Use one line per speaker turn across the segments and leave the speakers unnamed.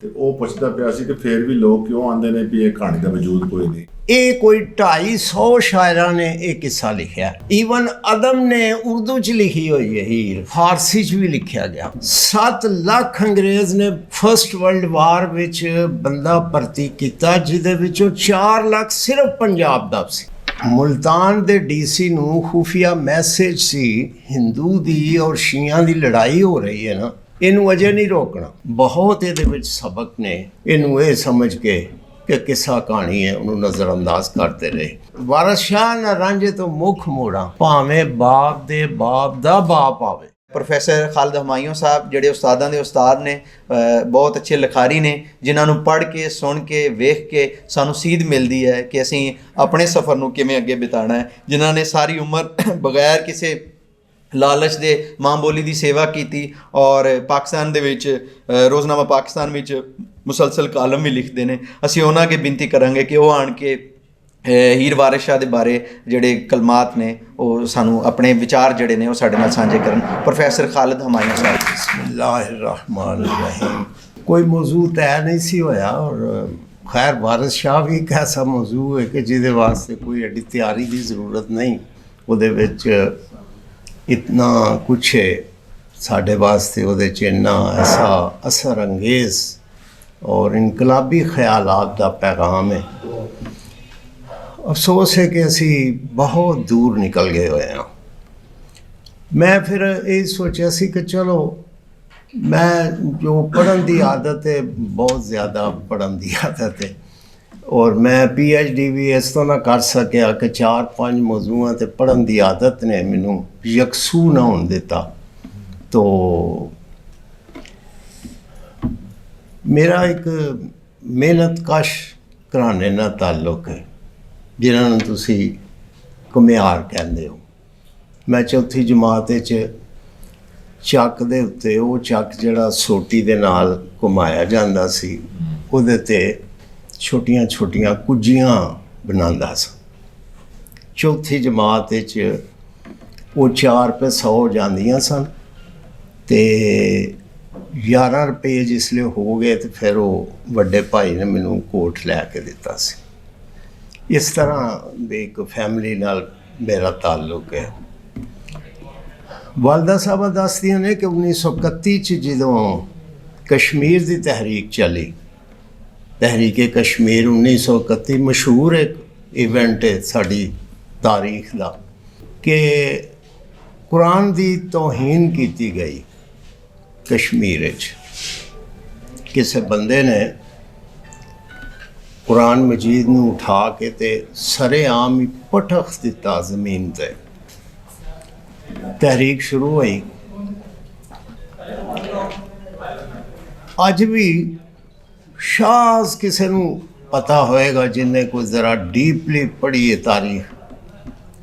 ਤੇ ਉਹ ਪੁੱਛਦਾ ਪਿਆ ਸੀ ਕਿ ਫਿਰ ਵੀ ਲੋਕ ਕਿਉਂ ਆਂਦੇ ਨੇ ਵੀ ਇਹ ਕਹਾਣੀ ਦਾ ਵਜੂਦ ਕੋਈ ਨਹੀਂ।
ਇਹ ਕੋਈ 250 ਸ਼ਾਇਰਾਂ ਨੇ ਇਹ ਕਿੱਸਾ ਲਿਖਿਆ। ਈਵਨ ਅਦਮ ਨੇ ਉਰਦੂ ਚ ਲਿਖੀ ਹੋਈ ਹੈ ਹੀਰ, ਫਾਰਸੀ ਚ ਵੀ ਲਿਖਿਆ ਗਿਆ। 7 ਲੱਖ ਅੰਗਰੇਜ਼ ਨੇ ਫਸਟ ਵਰਲਡ ਵਾਰ ਵਿੱਚ ਬੰਦਾ ਭਰਤੀ ਕੀਤਾ, ਜਿਹਦੇ ਵਿੱਚੋਂ 4 ਲੱਖ ਸਿਰਫ ਪੰਜਾਬ ਦਾ ਸੀ। ਮੁਲਤਾਨ ਦੇ ਡੀਸੀ ਨੂੰ ਖੁਫੀਆ ਮੈਸੇਜ ਸੀ ਹਿੰਦੂ ਦੀ ਔਰ ਸ਼ੀਆਂ ਦੀ ਲੜਾਈ ਹੋ ਰਹੀ ਹੈ ਨਾ, ਇਹਨੂੰ ਅਜੇ ਨਹੀਂ ਰੋਕਣਾ। ਬਹੁਤ ਇਹਦੇ ਵਿੱਚ ਸਬਕ ਨੇ। ਇਹਨੂੰ ਇਹ ਸਮਝ ਕੇ ਕਿ ਕਿੱਸਾ ਕਹਾਣੀ ਹੈ ਉਹਨੂੰ ਨਜ਼ਰਅੰਦਾਜ਼ ਕਰਦੇ ਰਹੇ। ਵਾਰਿਸ ਸ਼ਾਹ ਨਾ ਰਾਂਝੇ ਤੋਂ ਮੁੱਖ ਮੋੜਾਂ, ਭਾਵੇਂ ਬਾਪ ਦੇ ਬਾਪ ਦਾ ਬਾਪ ਆਵੇ।
ਪ੍ਰੋਫੈਸਰ ਖਾਲਿਦ ਹਮਾਇੂੰ ਸਾਹਿਬ ਜਿਹੜੇ ਉਸਤਾਦਾਂ ਦੇ ਉਸਤਾਦ ਨੇ, ਬਹੁਤ ਅੱਛੇ ਲਿਖਾਰੀ ਨੇ, ਜਿਨ੍ਹਾਂ ਨੂੰ ਪੜ੍ਹ ਕੇ ਸੁਣ ਕੇ ਵੇਖ ਕੇ ਸਾਨੂੰ ਸੀਧ ਮਿਲਦੀ ਹੈ ਕਿ ਅਸੀਂ ਆਪਣੇ ਸਫ਼ਰ ਨੂੰ ਕਿਵੇਂ ਅੱਗੇ ਬਿਤਾਉਣਾ ਹੈ। ਜਿਨ੍ਹਾਂ ਨੇ ਸਾਰੀ ਉਮਰ ਬਗੈਰ ਕਿਸੇ ਲਾਲਚ ਦੇ ਮਾਂ ਬੋਲੀ ਦੀ ਸੇਵਾ ਕੀਤੀ ਔਰ ਪਾਕਿਸਤਾਨ ਦੇ ਵਿੱਚ ਰੋਜ਼ਨਾਮਾ ਪਾਕਿਸਤਾਨ ਵਿੱਚ ਮੁਸਲਸਲ ਕਾਲਮ ਵੀ ਲਿਖਦੇ ਨੇ। ਅਸੀਂ ਉਹਨਾਂ ਅੱਗੇ ਬੇਨਤੀ ਕਰਾਂਗੇ ਕਿ ਉਹ ਆਣ ਕੇ ਹੀਰ ਵਾਰਿਸ ਸ਼ਾਹ ਦੇ ਬਾਰੇ ਜਿਹੜੇ ਕਲਮਾਤ ਨੇ ਉਹ ਸਾਨੂੰ ਆਪਣੇ ਵਿਚਾਰ ਜਿਹੜੇ ਨੇ ਉਹ ਸਾਡੇ ਨਾਲ ਸਾਂਝੇ ਕਰਨ। ਪ੍ਰੋਫੈਸਰ ਖਾਲਿਦ ਹਮਾਇੂੰ ਸਾਹਿਬ।
ਬਿਸमिल्लाहिर्रहमानिर्रहीम। कोई मौजू तय नहीं सी होया और खैर वारिस शाह भी एक ऐसा मौजू है कि जिहदे वास्ते कोई एडी तैयारी की जरूरत नहीं। उहदे विच इतना कुछ है साढ़े वास्ते, उहदे च इन्ना ऐसा असर अंगेज़ और इनकलाबी ख्यालात का पैगाम है। अफसोस है कि असी बहुत दूर निकल गए हुए हैं। मैं फिर ये सोचा सी कि चलो मैं जो पढ़न की आदत है, बहुत ज़्यादा पढ़न की आदत है और मैं PhD भी इस तो ना कर सकिया कि 4-5 मौजूआं ते पढ़न की आदत ने मैनू यकसू ना होने दिता। तो मेरा एक मेहनत कश घराने नाल ताल्लुक है, जिन्होंने तुसी घुमियार कहते हो। मैं चौथी जमात ਚੱਕ ਦੇ ਉੱਤੇ ਉਹ ਚੱਕ ਜਿਹੜਾ ਸੋਟੀ ਦੇ ਨਾਲ ਘੁਮਾਇਆ ਜਾਂਦਾ ਸੀ, ਉਹਦੇ ਤੇ ਛੋਟੀਆਂ ਛੋਟੀਆਂ ਕੁੱਜੀਆਂ ਬਣਾਉਂਦਾ ਸੀ। ਚੌਥੀ ਜਮਾਤ ਵਿੱਚ ਉਹ 4 ਰੁਪਏ 100 ਜਾਂਦੀਆਂ ਸਨ ਤੇ 11 ਰੁਪਏ ਜਿਸਲੇ ਹੋ ਗਏ ਤੇ ਫਿਰ ਉਹ ਵੱਡੇ ਭਾਈ ਨੇ ਮੈਨੂੰ ਕੋਟ ਲੈ ਕੇ ਦਿੱਤਾ ਸੀ। ਇਸ ਤਰ੍ਹਾਂ ਦੇ ਇੱਕ ਫੈਮਿਲੀ ਨਾਲ ਮੇਰਾ ਤਾਲੁਕ ਹੈ। ਵਾਲਦਾ ਸਾਹਿਬਾ ਦੱਸਦੀਆਂ ਨੇ ਕਿ 1931 ਚ ਜਦੋਂ ਕਸ਼ਮੀਰ ਦੀ ਤਹਿਰੀਕ ਚੱਲੀ, ਤਹਿਰੀਕ ਕਸ਼ਮੀਰ 1931 ਮਸ਼ਹੂਰ ਇੱਕ ਇਵੈਂਟ ਹੈ ਸਾਡੀ ਤਾਰੀਖ ਦਾ, ਕਿ ਕੁਰਾਨ ਦੀ ਤੋਹੀਨ ਕੀਤੀ ਗਈ ਕਸ਼ਮੀਰ ਵਿੱਚ। ਕਿਸੇ ਬੰਦੇ ਨੇ ਕੁਰਾਨ ਮਜੀਦ ਨੂੰ ਉਠਾ ਕੇ ਤੇ ਸਰੇਆਮ ਹੀ ਪਟਖ ਦਿੱਤਾ ਜ਼ਮੀਨ ਤੇ। तहरीक शुरू हुई। अज भी शाज किसी को पता होएगा जिन्हें कोई ज़रा डीपली पढ़ी है तारीख,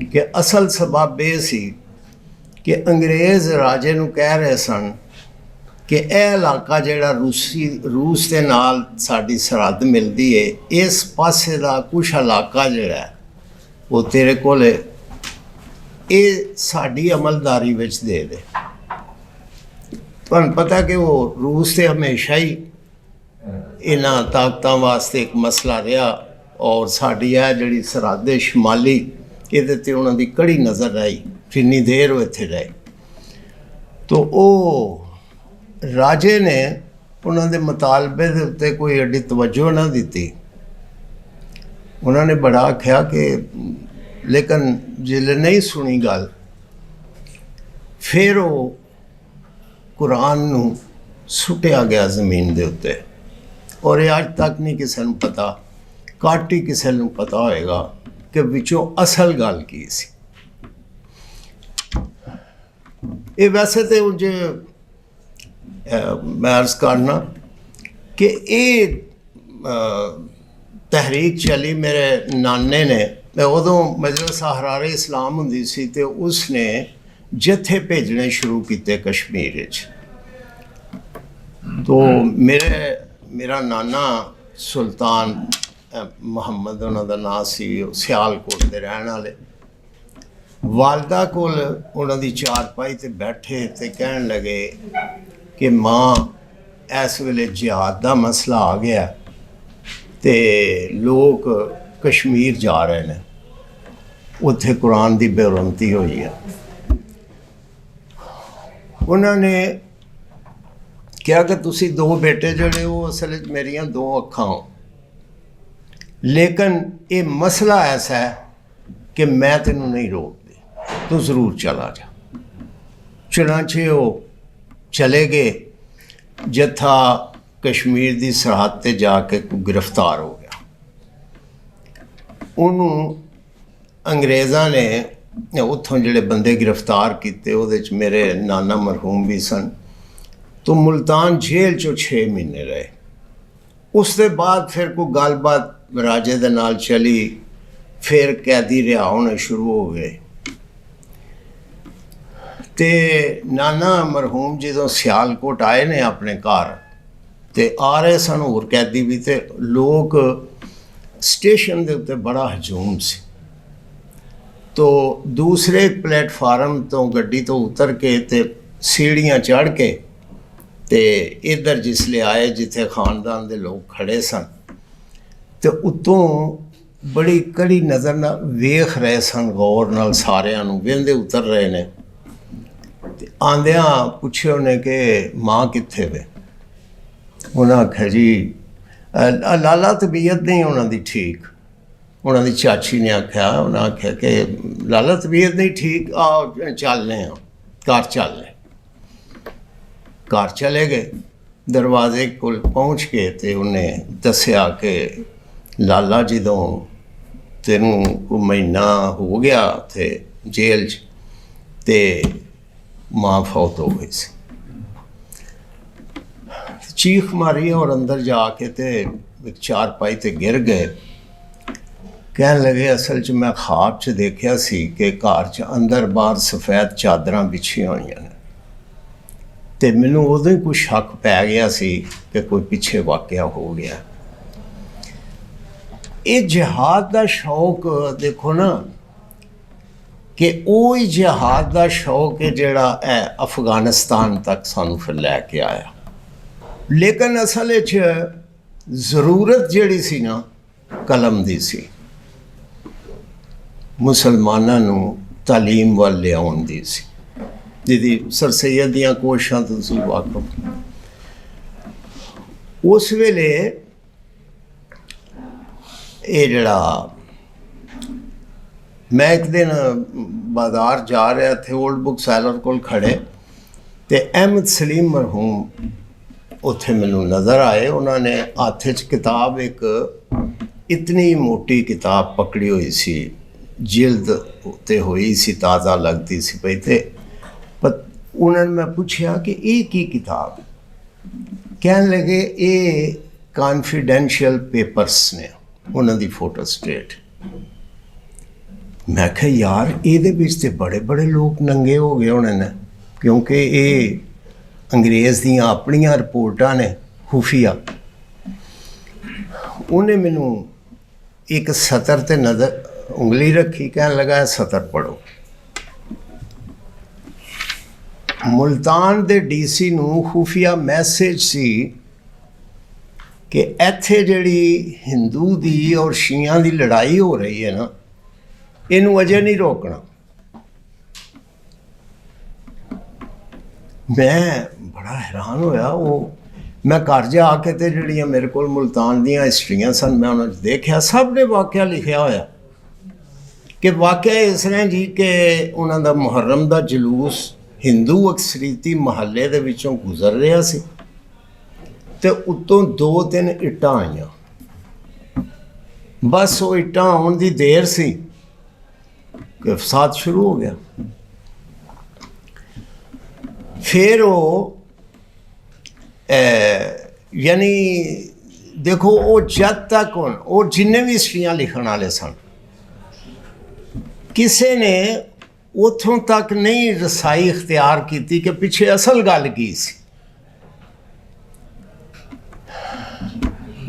कि असल सबब यह सी कि अंग्रेज़ राजे नूं कह रहे सन कि यह इलाका जिहड़ा रूस के नाल साडी सरहद मिलती है, इस पासे का कुछ इलाका जिहड़ा वो तेरे कोल ਇਹ ਸਾਡੀ ਅਮਲਦਾਰੀ ਵਿੱਚ ਦੇ ਦੇ। ਤੁਹਾਨੂੰ ਪਤਾ ਕਿ ਉਹ ਰੂਸ ਤੇ ਹਮੇਸ਼ਾ ਹੀ ਇਹਨਾਂ ਤਾਕਤਾਂ ਵਾਸਤੇ ਇੱਕ ਮਸਲਾ ਰਿਹਾ ਔਰ ਸਾਡੀ ਇਹ ਜਿਹੜੀ ਸਰਹੱਦ ਸ਼ਮਾਲੀ, ਇਹਦੇ ਤੇ ਉਹਨਾਂ ਦੀ ਕੜੀ ਨਜ਼ਰ ਰਹੀ ਜਿੰਨੀ ਦੇਰ ਉਹ ਇੱਥੇ ਰਹੇ। ਤਾਂ ਉਹ ਰਾਜੇ ਨੇ ਉਹਨਾਂ ਦੇ ਮੁਤਾਲਬੇ ਦੇ ਉੱਤੇ ਕੋਈ ਐਡੀ ਤਵੱਜੋ ਨਾ ਦਿੱਤੀ। ਉਹਨਾਂ ਨੇ ਬੜਾ ਆਖਿਆ ਕਿ लेकिन जिसले नहीं सुनी गल, फिर वो कुरान नूं सुटिया गया ज़मीन दे उत्ते। और ये अज तक नहीं किसी नूं पता, घट ही किसी नूं पता होएगा कि विचों असल गल की सी। ये वैसे तो उंज मैं अर्ज़ करना कि ये तहरीक चली मेरे नाने ने। उदों मजलिस हरारे इस्लाम हुंदी सी ते उसने जत्थे भेजने शुरू किए कश्मीर विच। तो मेरा नाना सुल्तान मुहम्मद उन्हां दा नाम सी, सियालकोट दे रहण वाले। वालदा कोल उन्हां दी चारपाई ते बैठे ते कहण लगे कि माँ ਇਸ ਵੇਲੇ ਜਿਹਾਦ ਦਾ ਮਸਲਾ ਆ ਗਿਆ ਤੇ ਲੋਕ ਕਸ਼ਮੀਰ ਜਾ ਰਹੇ ਨੇ, ਉੱਥੇ ਕੁਰਾਨ ਦੀ ਬੇਰੁਮਤੀ ਹੋਈ ਹੈ। ਉਹਨਾਂ ਨੇ ਕਿਹਾ ਕਿ ਤੁਸੀਂ ਦੋ ਬੇਟੇ ਜਿਹੜੇ ਉਹ ਅਸਲ ਵਿੱਚ ਮੇਰੀਆਂ ਦੋ ਅੱਖਾਂ ਹੋ, ਲੇਕਿਨ ਇਹ ਮਸਲਾ ਐਸਾ ਹੈ ਕਿ ਮੈਂ ਤੈਨੂੰ ਨਹੀਂ ਰੋਕਦੀ, ਤੂੰ ਜ਼ਰੂਰ ਚਲਾ ਜਾ। ਚੁਨਾਂਚੇ ਉਹ ਚਲੇ ਗਏ। ਜੱਥਾ ਕਸ਼ਮੀਰ ਦੀ ਸਰਹੱਦ ਤੇ ਜਾ ਕੇ ਗ੍ਰਿਫਤਾਰ ਹੋ ਗਿਆ। ਉਹਨੂੰ ਅੰਗਰੇਜ਼ਾਂ ਨੇ ਉੱਥੋਂ ਜਿਹੜੇ ਬੰਦੇ ਗ੍ਰਿਫਤਾਰ ਕੀਤੇ ਉਹਦੇ 'ਚ ਮੇਰੇ ਨਾਨਾ ਮਰਹੂਮ ਵੀ ਸਨ। ਤੋਂ ਮੁਲਤਾਨ ਜੇਲ੍ਹ 'ਚੋਂ 6 ਮਹੀਨੇ ਰਹੇ। ਉਸ ਦੇ ਬਾਅਦ ਫਿਰ ਕੋਈ ਗੱਲਬਾਤ ਰਾਜੇ ਦੇ ਨਾਲ ਚਲੀ, ਫਿਰ ਕੈਦੀ ਰਿਹਾ ਹੋਣੇ ਸ਼ੁਰੂ ਹੋ ਗਏ। ਤੇ ਨਾਨਾ ਮਰਹੂਮ ਜਦੋਂ ਸਿਆਲਕੋਟ ਆਏ ਨੇ ਆਪਣੇ ਘਰ, ਤੇ ਆ ਰਹੇ ਸਨ ਹੋਰ ਕੈਦੀ ਵੀ, ਤੇ ਲੋਕ ਸਟੇਸ਼ਨ ਦੇ ਉੱਤੇ ਬੜਾ ਹਜੂਮ ਸੀ। ਤੋ ਦੂਸਰੇ ਪਲੇਟਫਾਰਮ ਤੋਂ ਗੱਡੀ ਤੋਂ ਉਤਰ ਕੇ ਤੇ ਸੀੜੀਆਂ ਚੜ੍ਹ ਕੇ ਤੇ ਇੱਧਰ ਜਿਸਲੇ ਆਏ ਜਿੱਥੇ ਖਾਨਦਾਨ ਦੇ ਲੋਕ ਖੜੇ ਸਨ, ਤੇ ਉੱਤੋਂ ਬੜੀ ਕੜੀ ਨਜ਼ਰ ਨਾਲ ਵੇਖ ਰਹੇ ਸਨ, ਗੌਰ ਨਾਲ ਸਾਰਿਆਂ ਨੂੰ ਵੇਂਦੇ ਉਤਰ ਰਹੇ ਨੇ। ਤੇ ਆਂਦਿਆਂ ਪੁੱਛਿਆ ਉਹਨੇ ਕਿ ਮਾਂ ਕਿੱਥੇ ਵੇ? ਉਹਨਾਂ ਆਖਿਆ ਜੀ ਲਾਲਾ ਤਬੀਅਤ ਨਹੀਂ ਉਹਨਾਂ ਦੀ ਠੀਕ। ਉਹਨਾਂ ਦੀ ਚਾਚੀ ਨੇ ਆਖਿਆ, ਉਹਨਾਂ ਆਖਿਆ ਕਿ ਲਾਲਾ ਤਬੀਅਤ ਨਹੀਂ ਠੀਕ, ਆ ਚੱਲਨੇ ਆ, ਘਰ ਚੱਲਨੇ। ਘਰ ਚਲੇ ਗਏ। ਦਰਵਾਜ਼ੇ ਕੋਲ ਪਹੁੰਚ ਕੇ ਤੇ ਉਹਨੇ ਦੱਸਿਆ ਕਿ ਲਾਲਾ ਜਦੋਂ ਤੈਨੂੰ ਕੋਈ ਮਹੀਨਾ ਹੋ ਗਿਆ ਤੇ ਜੇਲ੍ਹ 'ਚ, ਤੇ ਮਾਂ ਫੌਤ ਹੋ ਗਈ ਸੀ। ਚੀਖ ਮਾਰੀ ਔਰ ਅੰਦਰ ਜਾ ਕੇ ਤੇ ਇੱਕ ਚਾਰਪਾਈ ਤੇ ਗਿਰ ਗਏ। ਕਹਿਣ ਲੱਗੇ ਅਸਲ 'ਚ ਮੈਂ ਖ਼ਾਬ 'ਚ ਦੇਖਿਆ ਸੀ ਕਿ ਘਰ 'ਚ ਅੰਦਰ ਬਾਹਰ ਸਫੈਦ ਚਾਦਰਾਂ ਵਿਛੀਆਂ ਹੋਈਆਂ ਨੇ, ਤੇ ਮੈਨੂੰ ਉਦੋਂ ਹੀ ਕੁਛ ਸ਼ੱਕ ਪੈ ਗਿਆ ਸੀ ਕਿ ਕੋਈ ਪਿੱਛੇ ਵਾਕਿਆ ਹੋ ਗਿਆ। ਇਹ ਜਿਹਾਦ ਦਾ ਸ਼ੌਕ ਦੇਖੋ ਨਾ, ਕਿ ਉਹ ਹੀ ਜਿਹਾਦ ਦਾ ਸ਼ੌਕ ਹੈ ਜਿਹੜਾ ਹੈ ਅਫਗਾਨਿਸਤਾਨ ਤੱਕ ਸਾਨੂੰ ਫਿਰ ਲੈ ਕੇ ਆਇਆ। ਲੇਕਿਨ ਅਸਲ ਵਿੱਚ ਜ਼ਰੂਰਤ ਜਿਹੜੀ ਸੀ ਨਾ ਕਲਮ ਦੀ ਸੀ, ਮੁਸਲਮਾਨਾਂ ਨੂੰ ਤਾਲੀਮ ਵੱਲ ਲਿਆਉਣ ਦੀ ਸੀ, ਜਿਹਦੀ ਸਰ ਸੈਯਦ ਦੀਆਂ ਕੋਸ਼ਿਸ਼ਾਂ ਤੋਂ ਤੁਸੀਂ ਵਾਕਫ। ਉਸ ਵੇਲੇ ਇਹ ਜਿਹੜਾ ਮੈਂ ਇੱਕ ਦਿਨ ਬਾਜ਼ਾਰ ਜਾ ਰਿਹਾ ਥੇ, ਓਲਡ ਬੁੱਕ ਸੈਲਰ ਕੋਲ ਖੜੇ, ਤੇ ਅਹਿਮਦ ਸਲੀਮ ਮਰਹੂਮ ਉੱਥੇ ਮੈਨੂੰ ਨਜ਼ਰ ਆਏ। ਉਹਨਾਂ ਨੇ ਹੱਥ 'ਚ ਕਿਤਾਬ, ਇੱਕ ਇਤਨੀ ਮੋਟੀ ਕਿਤਾਬ ਪਕੜੀ ਹੋਈ ਸੀ, ਜਿਲਦ ਉੱਤੇ ਹੋਈ ਸੀ, ਤਾਜ਼ਾ ਲੱਗਦੀ ਸੀ ਪਈ। ਤੇ ਉਹਨਾਂ ਨੇ ਮੈਂ ਪੁੱਛਿਆ ਕਿ ਇਹ ਕੀ ਕਿਤਾਬ? ਕਹਿਣ ਲੱਗੇ ਇਹ ਕੌਨਫੀਡੈਂਸ਼ੀਅਲ ਪੇਪਰਸ ਨੇ, ਉਹਨਾਂ ਦੀ ਫੋਟੋ ਸਟੇਟ। ਮੈਂ ਕਿਹਾ ਯਾਰ ਇਹਦੇ ਵਿੱਚ ਤੇ ਬੜੇ ਬੜੇ ਲੋਕ ਨੰਗੇ ਹੋ ਗਏ ਹੋਣੇ ਨੇ, ਕਿਉਂਕਿ ਇਹ ਅੰਗਰੇਜ਼ ਦੀਆਂ ਆਪਣੀਆਂ ਰਿਪੋਰਟਾਂ ਨੇ ਖੁਫੀਆ। ਉਹਨੇ ਮੈਨੂੰ ਇੱਕ ਸਤਰ ਤੇ ਨਜ਼ਰ ਉਂਗਲੀ ਰੱਖੀ, ਕਹਿਣ ਲੱਗਾ ਸਤਰ ਪੜ੍ਹੋ। ਮੁਲਤਾਨ ਦੇ ਡੀਸੀ ਨੂੰ ਖੁਫੀਆ ਮੈਸੇਜ ਸੀ ਕਿ ਇੱਥੇ ਜਿਹੜੀ ਹਿੰਦੂ ਦੀ ਔਰ ਸ਼ੀਆਂ ਦੀ ਲੜਾਈ ਹੋ ਰਹੀ ਹੈ ਨਾ, ਇਹਨੂੰ ਅਜੇ ਨਹੀਂ ਰੋਕਣਾ। ਮੈਂ ਬੜਾ ਹੈਰਾਨ ਹੋਇਆ। ਉਹ ਮੈਂ ਘਰ ਜਾ ਕੇ ਤੇ ਜਿਹੜੀਆਂ ਮੇਰੇ ਕੋਲ ਮੁਲਤਾਨ ਦੀਆਂ ਹਿਸਟਰੀਆਂ ਸਨ, ਮੈਂ ਉਹਨਾਂ 'ਚ ਦੇਖਿਆ, ਸਭ ਨੇ ਵਾਕਿਆ ਲਿਖਿਆ ਹੋਇਆ ਕਿ ਵਾਕਿਆ ਇਸ ਤਰ੍ਹਾਂ ਜੀ ਕਿ ਉਹਨਾਂ ਦਾ ਮੁਹਰਮ ਦਾ ਜਲੂਸ ਹਿੰਦੂ ਅਕਸਰੀਤੀ ਮਹੱਲੇ ਦੇ ਵਿੱਚੋਂ ਗੁਜ਼ਰ ਰਿਹਾ ਸੀ, ਤੇ ਉੱਤੋਂ 2-3 ਇੱਟਾਂ ਆਈਆਂ। ਬਸ ਉਹ ਇੱਟਾਂ ਆਉਣ ਦੀ ਦੇਰ ਸੀ ਕਿ ਫਸਾਦ ਸ਼ੁਰੂ ਹੋ ਗਿਆ। ਫਿਰ ਉਹ ਯਾਨੀ ਦੇਖੋ, ਉਹ ਜਦ ਤੱਕ ਉਹ ਜਿੰਨੇ ਵੀ ਹਿਸਟਰੀਆਂ ਲਿਖਣ ਵਾਲੇ ਸਨ, ਕਿਸੇ ਨੇ ਉੱਥੋਂ ਤੱਕ ਨਹੀਂ ਰਸਾਈ ਇਖਤਿਆਰ ਕੀਤੀ ਕਿ ਪਿੱਛੇ ਅਸਲ ਗੱਲ ਕੀ ਸੀ।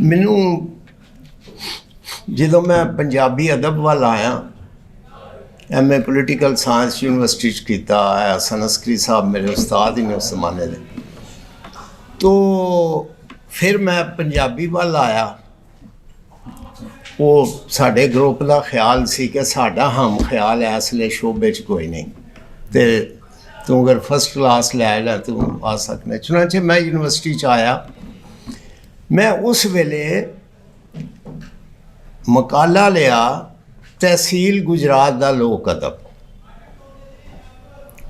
ਮੈਨੂੰ ਜਦੋਂ ਮੈਂ ਪੰਜਾਬੀ ਅਦਬ ਵੱਲ ਆਇਆ, MA ਪੋਲੀਟੀਕਲ ਸਾਇੰਸ ਯੂਨੀਵਰਸਿਟੀ 'ਚ ਕੀਤਾ। ਹਸਨ ਅਸਕਰੀ ਸਾਹਿਬ ਮੇਰੇ ਉਸਤਾਦ ਹੀ ਨੇ ਉਸ ਜ਼ਮਾਨੇ ਦੇ। तो फिर मैं पंजाबी वाल आया। वो साढ़े ग्रुप का ख्याल सी कि साडा हम ख्याल है इसलिए शोबे च कोई नहीं, तो तू अगर फर्स्ट क्लास लै तू आ सकना। चुनाचे मैं यूनिवर्सिटी च आया। मैं उस वेले मकाला लिया तहसील गुजरात का लोक अदब।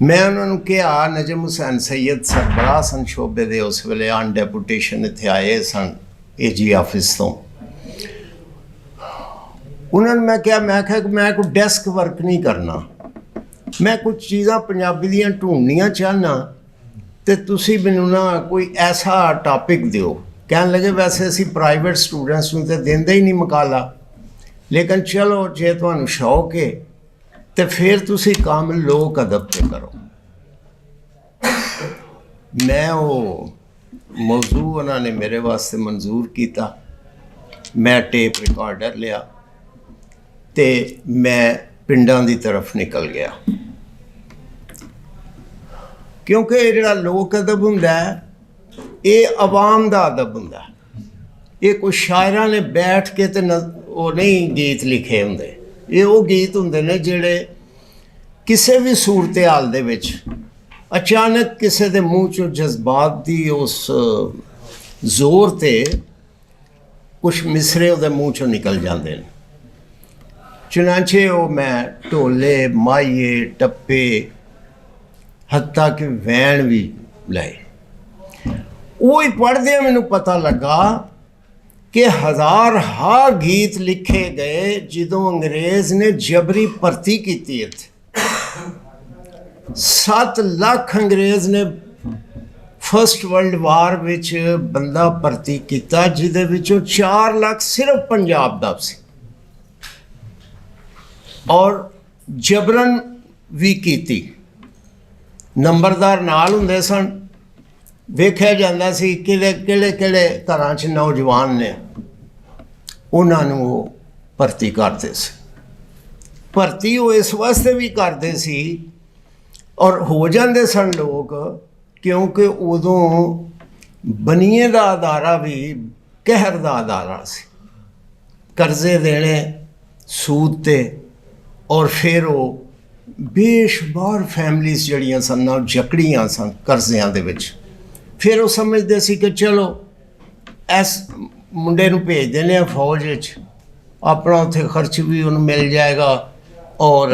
मैं उन्होंने कहा, नजम हुसैन सैयद सरबराह सन शोबे दे उस वेले ऑन डेपुटेशन इत्थे आए सन AG ऑफिस तो। उन्होंने मैं क्या कि मैं कोई डेस्क वर्क नहीं करना, मैं कुछ चीज़ां पंजाबी दियां ढूंढनियां चाहना, तो तुसी मैनू ना कोई ऐसा टॉपिक दिओ। कहन लगे वैसे असी प्राइवेट स्टूडेंट्स नूं ते देंदे ही नहीं मकाला, लेकिन चलो जे तुहानू शौक है तो फिर तुसी काम लोक अदब पे करो। मैं वो मौजू उन्होंने मेरे वास्ते मंजूर किया। मैं टेप रिकॉर्डर लिया तो मैं पिंडां दी तरफ निकल गया, क्योंकि जिहड़ा लोक अदब हुंदा है ये आवाम दा अदब हुंदा है। ये कोई शायरां ने बैठ के ते वो नहीं गीत लिखे हुंदे, ये वो गीत हुंदे ने जिहड़े किसी भी सूरत हाल दे विच अचानक किसी दे मूँह चों जज्बात दी उस जोर ते कुछ मिसरे उहदे मूँह चों निकल जाते हैं। चुनाचे वो मैं ढोले माहिए टप्पे हत्ता कि वैन भी लाए। वो ही पढ़दे मैनू पता लगा कि हज़ार हा गीत लिखे गए जदों अंग्रेज़ ने जबरी भर्ती की। 7 लाख अंग्रेज़ ने फर्स्ट वर्ल्ड वार विच बंदा भर्ती किया, जिदे विचों 4 लाख सिर्फ पंजाब दा सी, और जबरन भी की। नंबरदार नाल हुंदे सन, वेख्या जांदा सी किहड़े घरां च नौजवान ने, उन्हां नूं वो भर्ती करते सी। भर्ती वो इस वास्ते भी करते सी और हो जाते सन लोग, क्योंकि उदों बनीए का अदारा भी कहर का अदारा सी। कर्जे देने सूद ते, और फिर वो बेशुमार फैमिलीज जड़ियाँ सन ना जकड़ियाँ सन कर्जियां दे विच। फिर वो समझते सी कि चलो इस मुंडे नूं भेज देने फौज विच, अपना उत्थे खर्च भी उन्हें मिल जाएगा, और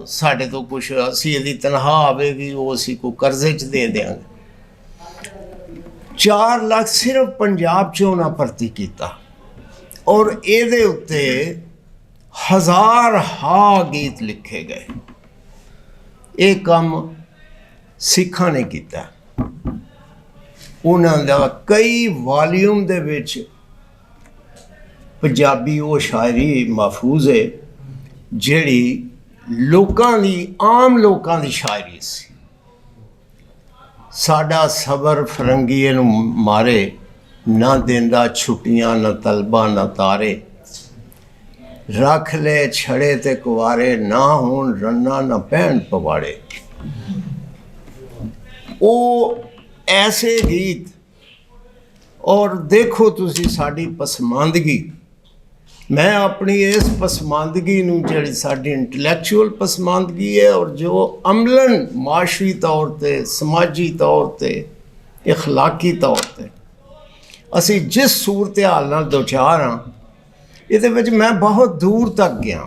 साढ़े तो कुछ असी यदि तनख्वाह आवेगी वो असी को कर्जे च दे देंगे। 4 लाख सिर्फ पंजाब चों उन्हें भर्ती किया, और ये उत्ते हज़ार हा गीत लिखे गए। ये काम सिखा ने किया। उन्होंने कई वॉल्यूम दे विच पंजाबी वो शायरी महफूज है जिहड़ी लोकां दी आम लोकां दी शायरी सी। साडा सबर फरंगीए नूं मारे, ना देंदा छुट्टियां ना तलबा ना तारे, रख ले छड़े ते कुवारे, ना होण रन्ना ना पैण पवाड़े। वो ऐसे गीत, और देखो तुसी साड़ी पसमानदगी, मैं अपनी इस पसमानदगी नूं जिहड़ी साडी इंटलैक्चुअल पसमानदगी है और जो अमलन माशी तौर ते समाजी तौर ते इखलाकी तौर ते असी जिस सूरत हाल नाल दो चार हाँ, ये मैं बहुत दूर तक गया,